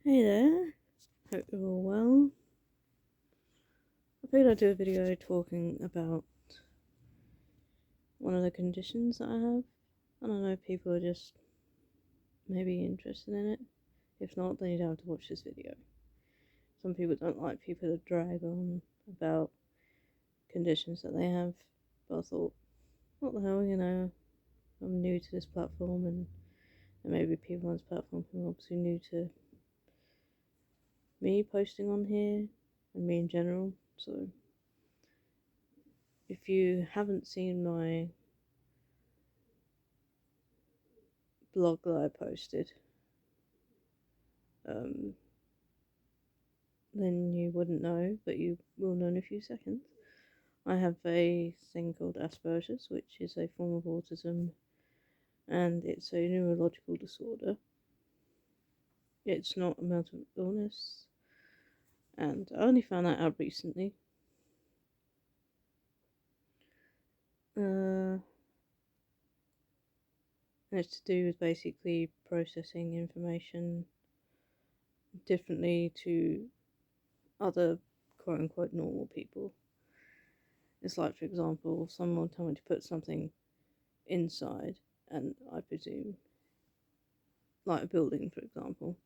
Hey there, hope you're all well. I figured I'd do a video talking about one of the conditions that I have. I don't know if people are just maybe interested in it. If not, then you don't have to watch this video. Some people don't like people that drag on about conditions that they have, but I thought, what the hell, I'm new to this platform and maybe people on this platform who are obviously new to me posting on here and me in general. So if you haven't seen my blog that I posted, um, then you wouldn't know, but you will know in a few seconds. I have a thing called Asperger's, which is a form of autism, and it's a neurological disorder. It's not a mental illness, and I only found that out recently. And it's to do with basically processing information differently to other quote unquote normal people. It's like, for example, someone will tell me to put something inside, and I presume, like a building, for example,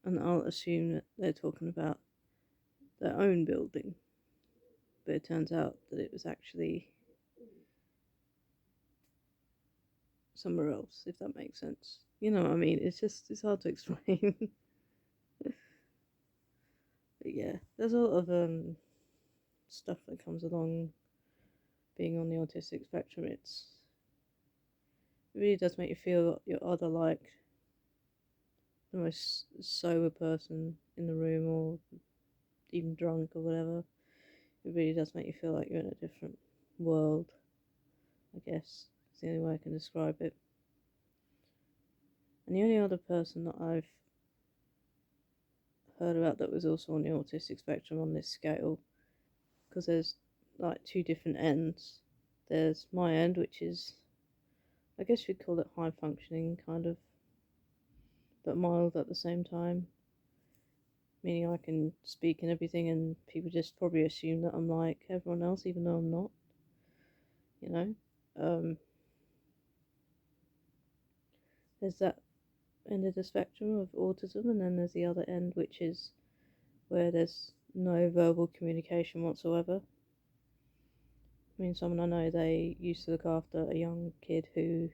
and I'll assume that they're talking about their own building, but it turns out that it was actually somewhere else, if that makes sense. You know what I mean? It's hard to explain. But yeah, there's a lot of stuff that comes along being on the autistic spectrum. It really does make you feel you're either like the most sober person in the room or even drunk or whatever. It really does make you feel like you're in a different world, I guess. It's the only way I can describe it. And the only other person that I've heard about that was also on the autistic spectrum on this scale, because there's like two different ends. There's my end, which is, I guess you'd call it high functioning, kind of, but mild at the same time. Meaning I can speak and everything, and people just probably assume that I'm like everyone else, even though I'm not, you know? There's that end of the spectrum of autism, and then there's the other end, which is where there's no verbal communication whatsoever. I mean, someone I know, they used to look after a young kid who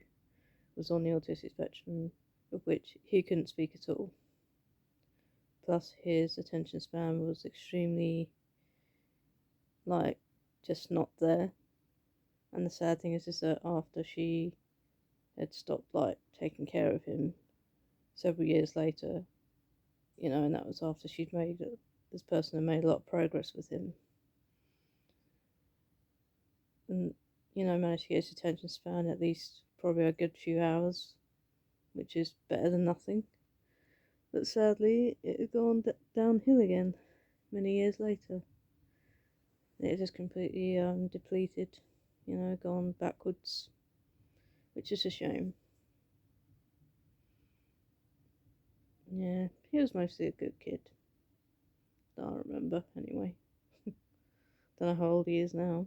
was on the autistic spectrum, of which he couldn't speak at all. Plus, his attention span was extremely, like, just not there. And the sad thing is that after she had stopped, like, taking care of him several years later, and that was after this person had made a lot of progress with him. And, managed to get his attention span at least probably a good few hours, which is better than nothing. But sadly, it had gone downhill again many years later. It had just completely depleted, gone backwards, which is a shame. Yeah, he was mostly a good kid. That I remember, anyway. Don't know how old he is now.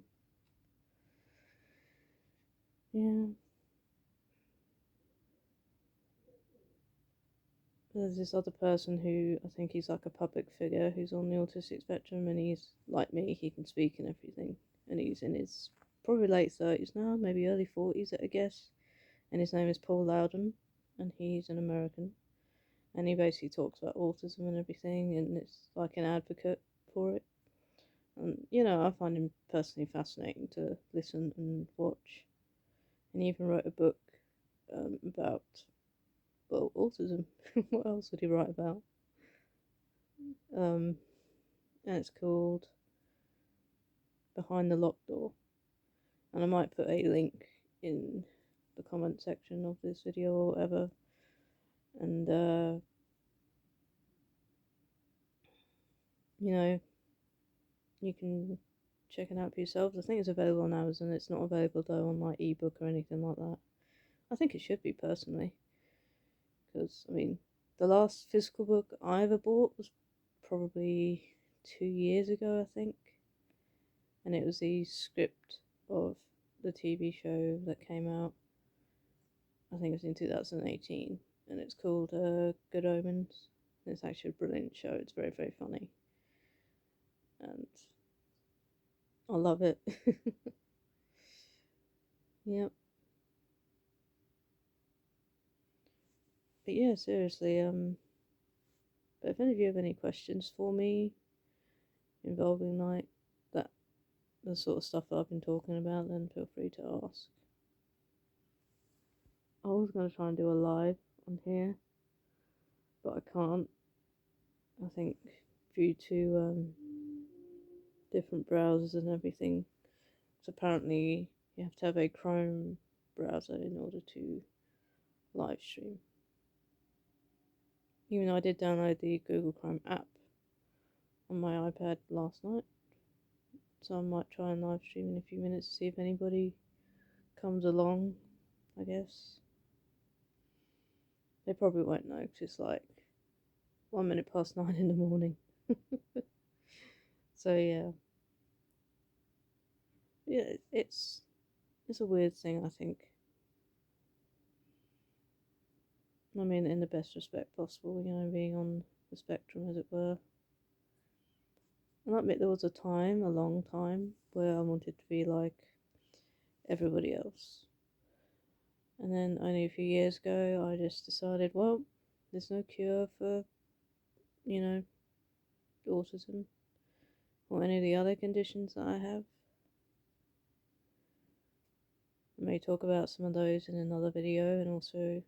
Yeah. There's this other person who I think he's like a public figure who's on the autistic spectrum, and he's like me, he can speak and everything. And he's in his probably late 30s now, maybe early 40s at a guess. And his name is Paul Loudon, and he's an American. And he basically talks about autism and everything, and it's like an advocate for it. And I find him personally fascinating to listen and watch. And he even wrote a book about, well, autism. What else would he write about? And it's called Behind the Locked Door. And I might put a link in the comment section of this video or whatever. And you can check it out for yourselves. I think it's available on Amazon. It's not available though on like ebook or anything like that. I think it should be personally, because I mean, The last physical book I ever bought was probably 2 years ago, I think, and it was the script of the TV show that came out. I think it was in 2018, and it's called Good Omens. It's actually a brilliant show. It's very, very funny, and I love it. Yep. But yeah, seriously, but if any of you have any questions for me involving like that, the sort of stuff that I've been talking about, then feel free to ask. I was going to try and do a live on here, but I can't. I think due to different browsers and everything. So apparently you have to have a Chrome browser in order to live stream. Even though I did download the Google Chrome app on my iPad last night, so I might try and live stream in a few minutes to see if anybody comes along, I guess. They probably won't know because it's like 1 minute past 9 in the morning. So yeah, it's a weird thing, I think. I mean, in the best respect possible, being on the spectrum, as it were. And I admit there was a time, a long time, where I wanted to be like everybody else. And then only a few years ago, I just decided, well, there's no cure for, autism or any of the other conditions that I have. I may talk about some of those in another video, and also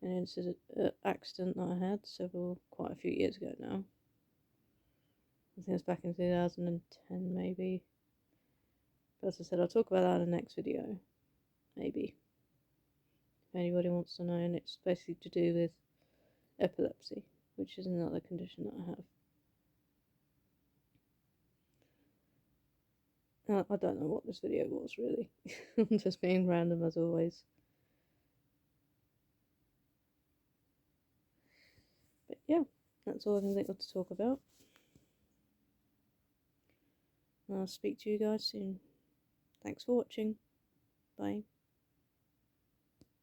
an accident that I had quite a few years ago now. I think it was back in 2010 maybe. But as I said, I'll talk about that in the next video, maybe, if anybody wants to know. And it's basically to do with epilepsy, which is another condition that I have. I don't know what this video was really. I'm just being random as always. But yeah, that's all I can think of to talk about. And I'll speak to you guys soon. Thanks for watching. Bye.